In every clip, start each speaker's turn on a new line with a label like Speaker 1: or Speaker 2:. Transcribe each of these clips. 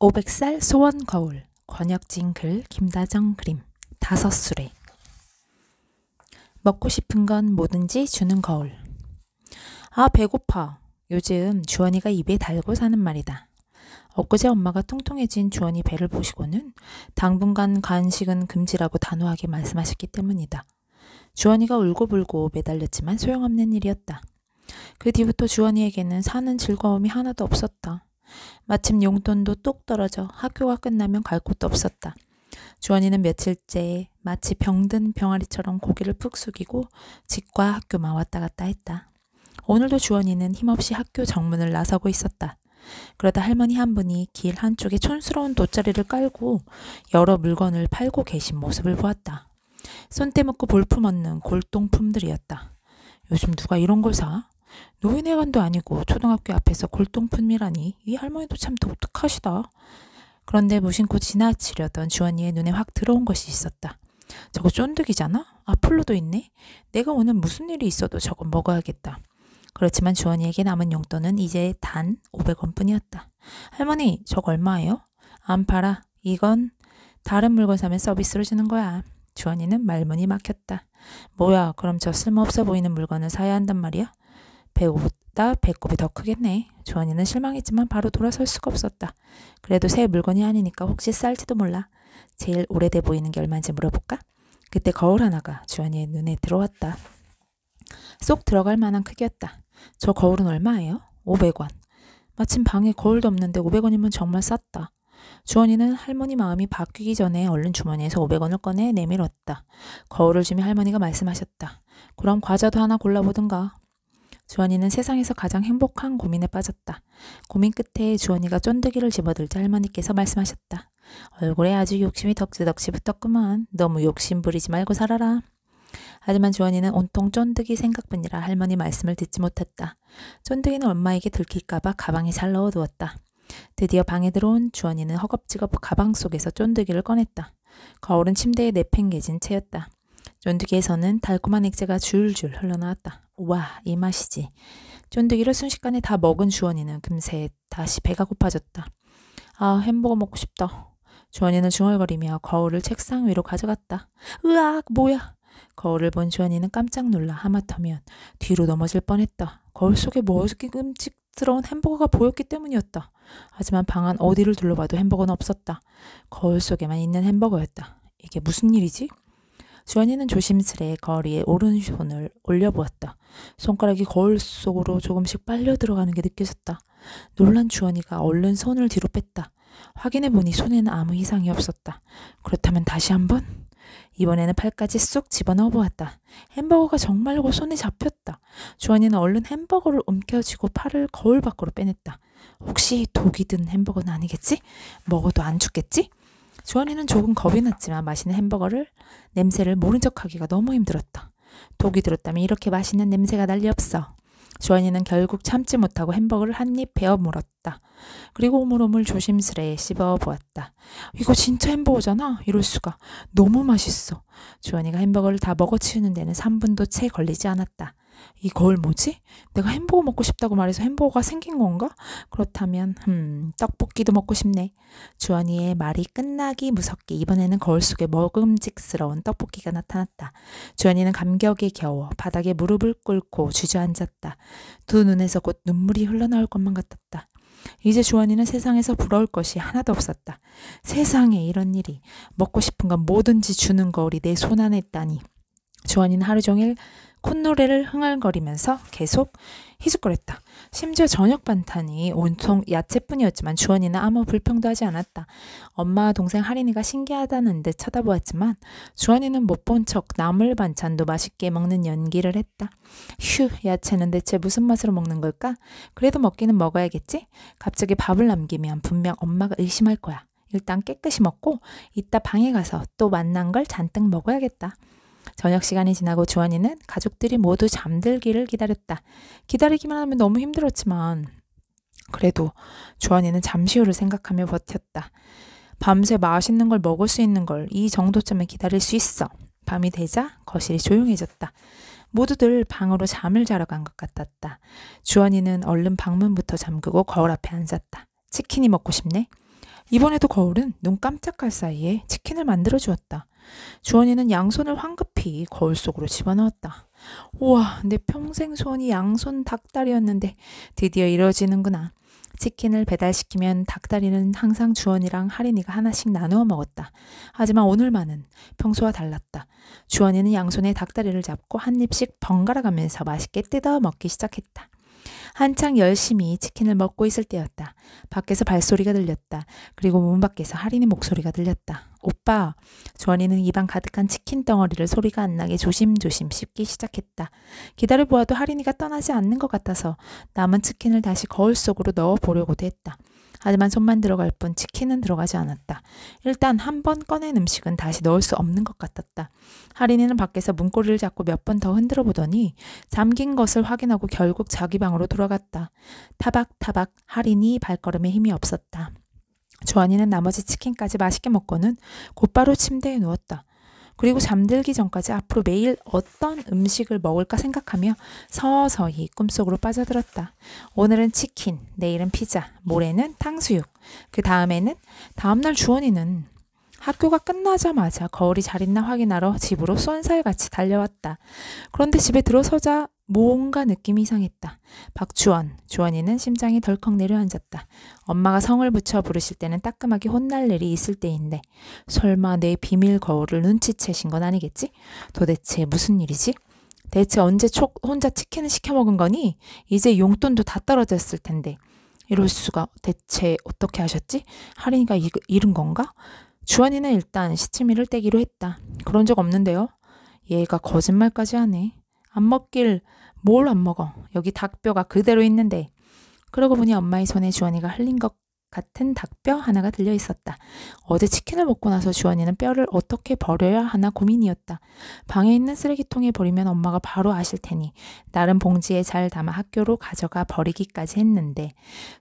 Speaker 1: 500살 소원 거울, 권혁진 글, 김다정 그림, 다섯수레. 먹고 싶은 건 뭐든지 주는 거울. 아, 배고파. 요즘 주원이가 입에 달고 사는 말이다. 엊그제 엄마가 통통해진 주원이 배를 보시고는 당분간 간식은 금지라고 단호하게 말씀하셨기 때문이다. 주원이가 울고불고 매달렸지만 소용없는 일이었다. 그 뒤부터 주원이에게는 사는 즐거움이 하나도 없었다. 마침 용돈도 뚝 떨어져 학교가 끝나면 갈 곳도 없었다. 주원이는 며칠째 마치 병든 병아리처럼 고개를 푹 숙이고 집과 학교만 왔다 갔다 했다. 오늘도 주원이는 힘없이 학교 정문을 나서고 있었다. 그러다 할머니 한 분이 길 한쪽에 촌스러운 돗자리를 깔고 여러 물건을 팔고 계신 모습을 보았다. 손때 묻고 볼품 없는 골동품들이었다. 요즘 누가 이런 걸 사? 노인회관도 아니고 초등학교 앞에서 골동품이라니, 이 할머니도 참 독특하시다. 그런데 무심코 지나치려던 주원이의 눈에 확 들어온 것이 있었다. 저거 쫀득이잖아? 아폴로도 있네? 내가 오늘 무슨 일이 있어도 저거 먹어야겠다. 그렇지만 주원이에게 남은 용돈은 이제 단 500원 뿐이었다. 할머니, 저거 얼마예요? 안 팔아. 이건 다른 물건 사면 서비스로 주는 거야. 주원이는 말문이 막혔다. 뭐야, 그럼 저 쓸모없어 보이는 물건을 사야 한단 말이야? 배고프다 배꼽이 더 크겠네. 주원이는 실망했지만 바로 돌아설 수가 없었다. 그래도 새 물건이 아니니까 혹시 쌀지도 몰라. 제일 오래돼 보이는 게 얼마인지 물어볼까? 그때 거울 하나가 주원이의 눈에 들어왔다. 쏙 들어갈 만한 크기였다. 저 거울은 얼마예요? 500원. 마침 방에 거울도 없는데 500원이면 정말 쌌다. 주원이는 할머니 마음이 바뀌기 전에 얼른 주머니에서 500원을 꺼내 내밀었다. 거울을 주며 할머니가 말씀하셨다. 그럼 과자도 하나 골라보든가. 주원이는 세상에서 가장 행복한 고민에 빠졌다. 고민 끝에 주원이가 쫀득이를 집어들자 할머니께서 말씀하셨다. 얼굴에 아주 욕심이 덕지덕지 붙었구만. 너무 욕심 부리지 말고 살아라. 하지만 주원이는 온통 쫀득이 생각뿐이라 할머니 말씀을 듣지 못했다. 쫀득이는 엄마에게 들킬까봐 가방에 잘 넣어두었다. 드디어 방에 들어온 주원이는 허겁지겁 가방 속에서 쫀득이를 꺼냈다. 거울은 침대에 내팽개진 채였다. 쫀득이에서는 달콤한 액체가 줄줄 흘러나왔다. 와, 이 맛이지. 쫀득이를 순식간에 다 먹은 주원이는 금세 다시 배가 고파졌다. 아, 햄버거 먹고 싶다. 주원이는 중얼거리며 거울을 책상 위로 가져갔다. 으악, 뭐야. 거울을 본 주원이는 깜짝 놀라 하마터면 뒤로 넘어질 뻔했다. 거울 속에 먹음직스러운 햄버거가 보였기 때문이었다. 하지만 방 안 어디를 둘러봐도 햄버거는 없었다. 거울 속에만 있는 햄버거였다. 이게 무슨 일이지? 주원이는 조심스레 거울 위에 오른손을 올려보았다. 손가락이 거울 속으로 조금씩 빨려 들어가는 게 느껴졌다. 놀란 주원이가 얼른 손을 뒤로 뺐다. 확인해보니 손에는 아무 이상이 없었다. 그렇다면 다시 한번? 이번에는 팔까지 쑥 집어넣어 보았다. 햄버거가 정말로 손에 잡혔다. 주원이는 얼른 햄버거를 움켜쥐고 팔을 거울 밖으로 빼냈다. 혹시 독이 든 햄버거는 아니겠지? 먹어도 안 죽겠지? 주원이는 조금 겁이 났지만 맛있는 햄버거를 냄새를 모른 척하기가 너무 힘들었다. 독이 들었다면 이렇게 맛있는 냄새가 날 리 없어. 주원이는 결국 참지 못하고 햄버거를 한 입 베어 물었다. 그리고 오물오물 조심스레 씹어 보았다. 이거 진짜 햄버거잖아? 이럴 수가. 너무 맛있어. 주원이가 햄버거를 다 먹어치우는 데는 3분도 채 걸리지 않았다. 이 거울 뭐지? 내가 햄버거 먹고 싶다고 말해서 햄버거가 생긴 건가? 그렇다면 떡볶이도 먹고 싶네. 주원이의 말이 끝나기 무섭게 이번에는 거울 속에 먹음직스러운 떡볶이가 나타났다. 주원이는 감격에 겨워 바닥에 무릎을 꿇고 주저앉았다. 두 눈에서 곧 눈물이 흘러나올 것만 같았다. 이제 주원이는 세상에서 부러울 것이 하나도 없었다. 세상에 이런 일이. 먹고 싶은 건 뭐든지 주는 거울이 내 손 안에 있다니. 주원이는 하루 종일 콧노래를 흥얼거리면서 계속 희죽거렸다. 심지어 저녁 반찬이 온통 야채뿐이었지만 주원이는 아무 불평도 하지 않았다. 엄마와 동생 할인이가 신기하다는 듯 쳐다보았지만 주원이는 못 본 척 나물 반찬도 맛있게 먹는 연기를 했다. 휴, 야채는 대체 무슨 맛으로 먹는 걸까? 그래도 먹기는 먹어야겠지? 갑자기 밥을 남기면 분명 엄마가 의심할 거야. 일단 깨끗이 먹고 이따 방에 가서 또 맛난 걸 잔뜩 먹어야겠다. 저녁 시간이 지나고 주원이는 가족들이 모두 잠들기를 기다렸다. 기다리기만 하면 너무 힘들었지만 그래도 주원이는 잠시 후를 생각하며 버텼다. 밤새 맛있는 걸 먹을 수 있는 걸 이 정도쯤은 기다릴 수 있어. 밤이 되자 거실이 조용해졌다. 모두들 방으로 잠을 자러 간 것 같았다. 주원이는 얼른 방문부터 잠그고 거울 앞에 앉았다. 치킨이 먹고 싶네. 이번에도 거울은 눈 깜짝할 사이에 치킨을 만들어 주었다. 주원이는 양손을 황급히 거울 속으로 집어넣었다. 우와, 내 평생 소원이 양손 닭다리였는데 드디어 이루어지는구나. 치킨을 배달시키면 닭다리는 항상 주원이랑 하린이가 하나씩 나누어 먹었다. 하지만 오늘만은 평소와 달랐다. 주원이는 양손에 닭다리를 잡고 한 입씩 번갈아 가면서 맛있게 뜯어 먹기 시작했다. 한창 열심히 치킨을 먹고 있을 때였다. 밖에서 발소리가 들렸다. 그리고 문 밖에서 하린이 목소리가 들렸다. 오빠. 주원이는 입안 가득한 치킨 덩어리를 소리가 안 나게 조심조심 씹기 시작했다. 기다려보아도 하린이가 떠나지 않는 것 같아서 남은 치킨을 다시 거울 속으로 넣어보려고도 했다. 하지만 손만 들어갈 뿐 치킨은 들어가지 않았다. 일단 한 번 꺼낸 음식은 다시 넣을 수 없는 것 같았다. 하린이는 밖에서 문고리를 잡고 몇 번 더 흔들어 보더니 잠긴 것을 확인하고 결국 자기 방으로 돌아갔다. 타박타박 하린이 발걸음에 힘이 없었다. 주원이는 나머지 치킨까지 맛있게 먹고는 곧바로 침대에 누웠다. 그리고 잠들기 전까지 앞으로 매일 어떤 음식을 먹을까 생각하며 서서히 꿈속으로 빠져들었다. 오늘은 치킨, 내일은 피자, 모레는 탕수육, 그 다음날 주원이는 학교가 끝나자마자 거울이 잘 있나 확인하러 집으로 쏜살같이 달려왔다. 그런데 집에 들어서자 뭔가 느낌이 이상했다. 박주원, 주원이는 심장이 덜컥 내려앉았다. 엄마가 성을 붙여 부르실 때는 따끔하게 혼날 일이 있을 때인데 설마 내 비밀 거울을 눈치채신 건 아니겠지? 도대체 무슨 일이지? 대체 언제 혼자 치킨을 시켜 먹은 거니? 이제 용돈도 다 떨어졌을 텐데. 이럴 수가. 대체 어떻게 하셨지? 하린이가 잃은 건가? 주원이는 일단 시치미를 떼기로 했다. 그런 적 없는데요. 얘가 거짓말까지 하네. 안 먹길 뭘 안 먹어. 여기 닭뼈가 그대로 있는데. 그러고 보니 엄마의 손에 주원이가 흘린 것 같은 닭뼈 하나가 들려 있었다. 어제 치킨을 먹고 나서 주원이는 뼈를 어떻게 버려야 하나 고민이었다. 방에 있는 쓰레기통에 버리면 엄마가 바로 아실 테니 나름 봉지에 잘 담아 학교로 가져가 버리기까지 했는데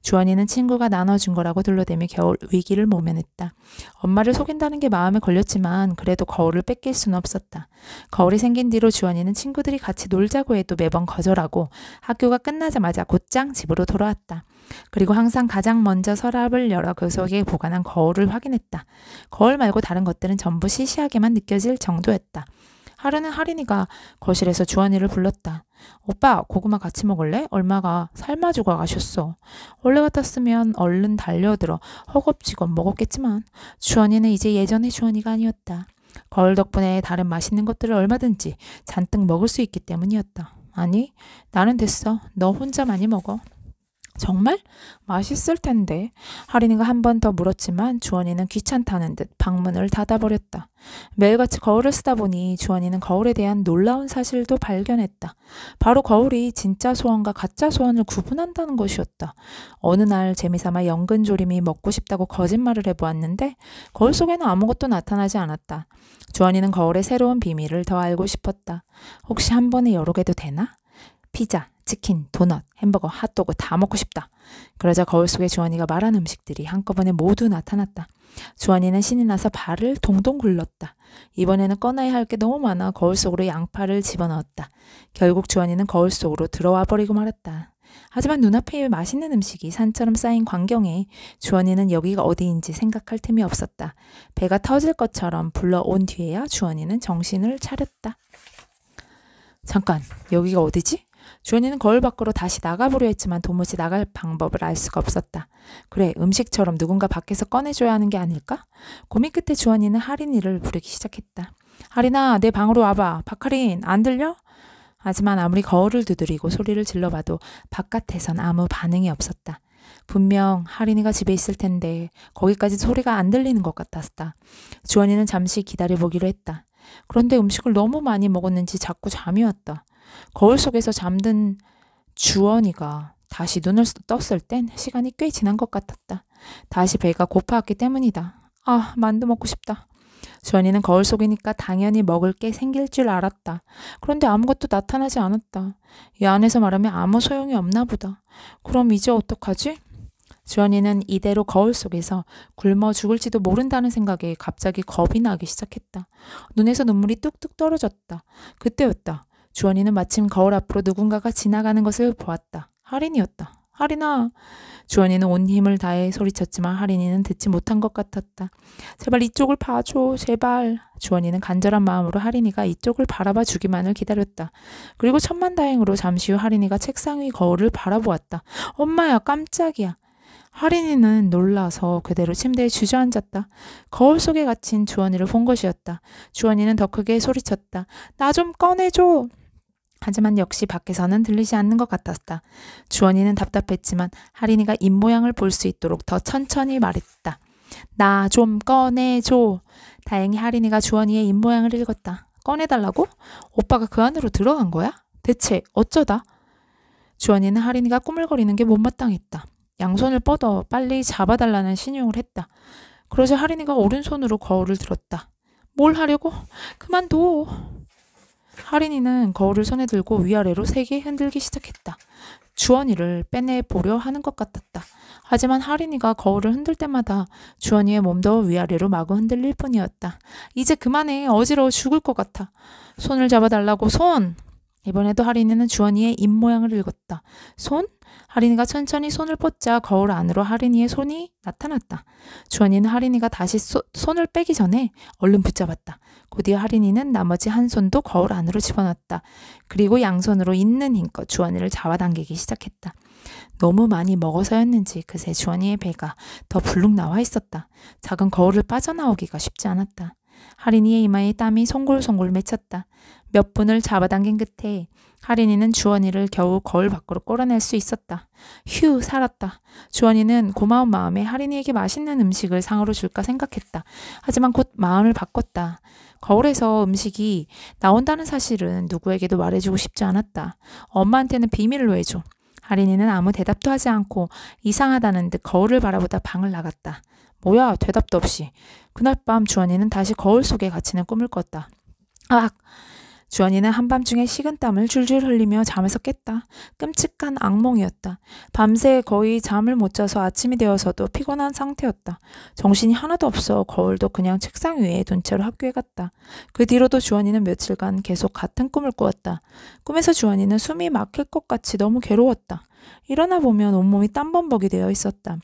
Speaker 1: 주원이는 친구가 나눠준 거라고 둘러대며 겨우 위기를 모면했다. 엄마를 속인다는 게 마음에 걸렸지만 그래도 거울을 뺏길 수는 없었다. 거울이 생긴 뒤로 주원이는 친구들이 같이 놀자고 해도 매번 거절하고 학교가 끝나자마자 곧장 집으로 돌아왔다. 그리고 항상 가장 먼저 서랍을 열어 그 속에 보관한 거울을 확인했다. 거울 말고 다른 것들은 전부 시시하게만 느껴질 정도였다. 하루는 하린이가 거실에서 주원이를 불렀다. 오빠, 고구마 같이 먹을래? 얼마가 삶아주고 가셨어. 원래 같았으면 얼른 달려들어 허겁지겁 먹었겠지만 주원이는 이제 예전의 주원이가 아니었다. 거울 덕분에 다른 맛있는 것들을 얼마든지 잔뜩 먹을 수 있기 때문이었다. 아니, 나는 됐어. 너 혼자 많이 먹어. 정말? 맛있을 텐데. 하린이가 한 번 더 물었지만 주원이는 귀찮다는 듯 방문을 닫아버렸다. 매일같이 거울을 쓰다 보니 주원이는 거울에 대한 놀라운 사실도 발견했다. 바로 거울이 진짜 소원과 가짜 소원을 구분한다는 것이었다. 어느 날 재미삼아 연근조림이 먹고 싶다고 거짓말을 해보았는데 거울 속에는 아무것도 나타나지 않았다. 주원이는 거울의 새로운 비밀을 더 알고 싶었다. 혹시 한 번에 여러 개도 되나? 피자, 치킨, 도넛, 햄버거, 핫도그 다 먹고 싶다. 그러자 거울 속에 주원이가 말한 음식들이 한꺼번에 모두 나타났다. 주원이는 신이 나서 발을 동동 굴렀다. 이번에는 꺼내야 할 게 너무 많아 거울 속으로 양파를 집어넣었다. 결국 주원이는 거울 속으로 들어와 버리고 말았다. 하지만 눈앞에 맛있는 음식이 산처럼 쌓인 광경에 주원이는 여기가 어디인지 생각할 틈이 없었다. 배가 터질 것처럼 불러온 뒤에야 주원이는 정신을 차렸다. 잠깐, 여기가 어디지? 주원이는 거울 밖으로 다시 나가보려 했지만 도무지 나갈 방법을 알 수가 없었다. 그래, 음식처럼 누군가 밖에서 꺼내줘야 하는 게 아닐까? 고민 끝에 주원이는 하린이를 부르기 시작했다. 하린아, 내 방으로 와봐. 박하린, 안 들려? 하지만 아무리 거울을 두드리고 소리를 질러봐도 바깥에선 아무 반응이 없었다. 분명 하린이가 집에 있을 텐데 거기까지 소리가 안 들리는 것 같았다. 주원이는 잠시 기다려보기로 했다. 그런데 음식을 너무 많이 먹었는지 자꾸 잠이 왔다. 거울 속에서 잠든 주원이가 다시 눈을 떴을 땐 시간이 꽤 지난 것 같았다. 다시 배가 고파왔기 때문이다. 아, 만두 먹고 싶다. 주원이는 거울 속이니까 당연히 먹을 게 생길 줄 알았다. 그런데 아무것도 나타나지 않았다. 이 안에서 말하면 아무 소용이 없나 보다. 그럼 이제 어떡하지? 주원이는 이대로 거울 속에서 굶어 죽을지도 모른다는 생각에 갑자기 겁이 나기 시작했다. 눈에서 눈물이 뚝뚝 떨어졌다. 그때였다. 주원이는 마침 거울 앞으로 누군가가 지나가는 것을 보았다. 하린이었다. 할인아. 주원이는 온 힘을 다해 소리쳤지만 할인이는 듣지 못한 것 같았다. 제발 이쪽을 봐줘, 제발. 주원이는 간절한 마음으로 할인이가 이쪽을 바라봐 주기만을 기다렸다. 그리고 천만다행으로 잠시 후 할인이가 책상 위 거울을 바라보았다. 엄마야, 깜짝이야. 할인이는 놀라서 그대로 침대에 주저앉았다. 거울 속에 갇힌 주원이를 본 것이었다. 주원이는 더 크게 소리쳤다. 나 좀 꺼내줘. 하지만 역시 밖에서는 들리지 않는 것 같았다. 주원이는 답답했지만 할인이가 입모양을 볼 수 있도록 더 천천히 말했다. 나 좀 꺼내줘. 다행히 할인이가 주원이의 입모양을 읽었다. 꺼내달라고? 오빠가 그 안으로 들어간 거야? 대체 어쩌다? 주원이는 할인이가 꾸물거리는 게 못마땅했다. 양손을 뻗어 빨리 잡아달라는 신용을 했다. 그러자 할인이가 오른손으로 거울을 들었다. 뭘 하려고? 그만둬. 할인이는 거울을 손에 들고 위아래로 세게 흔들기 시작했다. 주원이를 빼내보려 하는 것 같았다. 하지만 할인이가 거울을 흔들 때마다 주원이의 몸도 위아래로 마구 흔들릴 뿐이었다. 이제 그만해. 어지러워 죽을 것 같아. 손을 잡아달라고. 손! 이번에도 할인이는 주원이의 입모양을 읽었다. 손? 할인이가 천천히 손을 뻗자 거울 안으로 할인이의 손이 나타났다. 주원이는 할인이가 다시 손을 빼기 전에 얼른 붙잡았다. 곧이어 할인이는 나머지 한 손도 거울 안으로 집어넣었다. 그리고 양손으로 있는 힘껏 주원이를 잡아당기기 시작했다. 너무 많이 먹어서였는지 그새 주원이의 배가 더 불룩 나와 있었다. 작은 거울을 빠져나오기가 쉽지 않았다. 할인이의 이마에 땀이 송골송골 맺혔다. 몇 분을 잡아당긴 끝에 할인이는 주원이를 겨우 거울 밖으로 끌어낼 수 있었다. 휴, 살았다. 주원이는 고마운 마음에 할인이에게 맛있는 음식을 상으로 줄까 생각했다. 하지만 곧 마음을 바꿨다. 거울에서 음식이 나온다는 사실은 누구에게도 말해주고 싶지 않았다. 엄마한테는 비밀로 해줘. 할인이는 아무 대답도 하지 않고 이상하다는 듯 거울을 바라보다 방을 나갔다. 뭐야, 대답도 없이. 그날 밤 주원이는 다시 거울 속에 갇히는 꿈을 꿨다. 악! 주원이는 한밤중에 식은땀을 줄줄 흘리며 잠에서 깼다. 끔찍한 악몽이었다. 밤새 거의 잠을 못 자서 아침이 되어서도 피곤한 상태였다. 정신이 하나도 없어 거울도 그냥 책상 위에 둔 채로 학교에 갔다. 그 뒤로도 주원이는 며칠간 계속 같은 꿈을 꾸었다. 꿈에서 주원이는 숨이 막힐 것 같이 너무 괴로웠다. 일어나 보면 온몸이 땀범벅이 되어 있었다.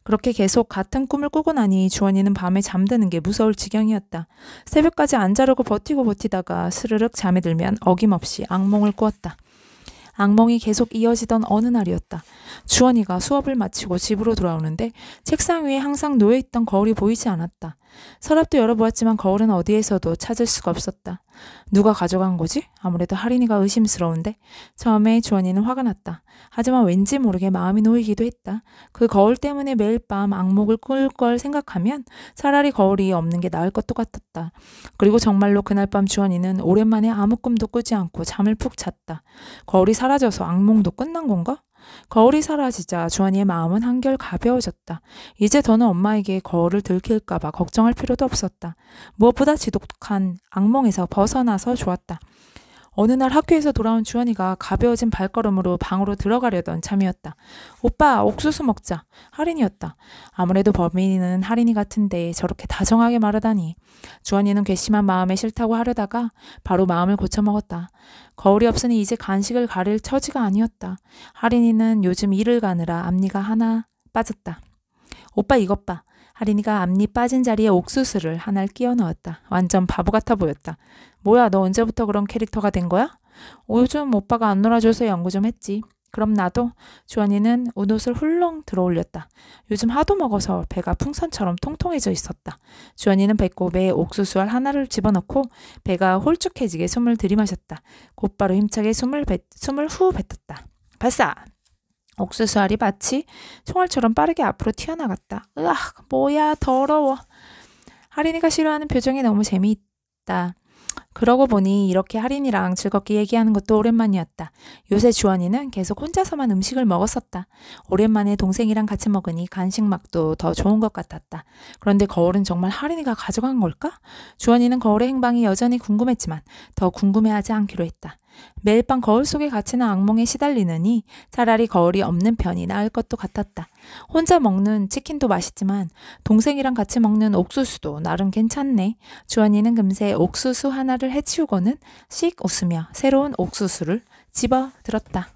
Speaker 1: 그렇게 계속 같은 꿈을 꾸고 나니 주원이는 밤에 잠드는 게 무서울 지경이었다. 새벽까지 안 자려고 버티다가 스르륵 잠이 들면 어김없이 악몽을 꾸었다. 악몽이 계속 이어지던 어느 날이었다. 주원이가 수업을 마치고 집으로 돌아오는데 책상 위에 항상 놓여있던 거울이 보이지 않았다. 서랍도 열어보았지만 거울은 어디에서도 찾을 수가 없었다. 누가 가져간 거지? 아무래도 할인이가 의심스러운데 처음에 주원이는 화가 났다. 하지만 왠지 모르게 마음이 놓이기도 했다. 그 거울 때문에 매일 밤 악몽을 꿀 걸 생각하면 차라리 거울이 없는 게 나을 것도 같았다. 그리고 정말로 그날 밤 주원이는 오랜만에 아무 꿈도 꾸지 않고 잠을 푹 잤다. 거울이 사라져서 악몽도 끝난 건가? 거울이 사라지자 주원이의 마음은 한결 가벼워졌다. 이제 더는 엄마에게 거울을 들킬까봐 걱정할 필요도 없었다. 무엇보다 지독한 악몽에서 벗어나서 좋았다. 어느 날 학교에서 돌아온 주원이가 가벼워진 발걸음으로 방으로 들어가려던 참이었다. 오빠, 옥수수 먹자. 할인이었다. 아무래도 범인은 할인이 같은데 저렇게 다정하게 말하다니. 주원이는 괘씸한 마음에 싫다고 하려다가 바로 마음을 고쳐먹었다. 거울이 없으니 이제 간식을 가릴 처지가 아니었다. 할인이는 요즘 일을 가느라 앞니가 하나 빠졌다. 오빠 이것 봐. 할인이가 앞니 빠진 자리에 옥수수를 하나를 끼워 넣었다. 완전 바보 같아 보였다. 뭐야, 너 언제부터 그런 캐릭터가 된 거야? 요즘 오빠가 안 놀아줘서 연구 좀 했지. 그럼 나도. 주원이는 웃옷을 훌렁 들어올렸다. 요즘 하도 먹어서 배가 풍선처럼 통통해져 있었다. 주원이는 배꼽에 옥수수알 하나를 집어넣고 배가 홀쭉해지게 숨을 들이마셨다. 곧바로 힘차게 숨을 후 뱉었다. 발사! 옥수수알이 마치 총알처럼 빠르게 앞으로 튀어나갔다. 으악, 뭐야, 더러워. 할인이가 싫어하는 표정이 너무 재미있다. 그러고 보니 이렇게 할인이랑 즐겁게 얘기하는 것도 오랜만이었다. 요새 주원이는 계속 혼자서만 음식을 먹었었다. 오랜만에 동생이랑 같이 먹으니 간식 맛도 더 좋은 것 같았다. 그런데 거울은 정말 할인이가 가져간 걸까? 주원이는 거울의 행방이 여전히 궁금했지만 더 궁금해하지 않기로 했다. 매일 밤 거울 속에 갇히는 악몽에 시달리느니 차라리 거울이 없는 편이 나을 것도 같았다. 혼자 먹는 치킨도 맛있지만 동생이랑 같이 먹는 옥수수도 나름 괜찮네. 주원이는 금세 옥수수 하나를 해치우고는 씩 웃으며 새로운 옥수수를 집어 들었다.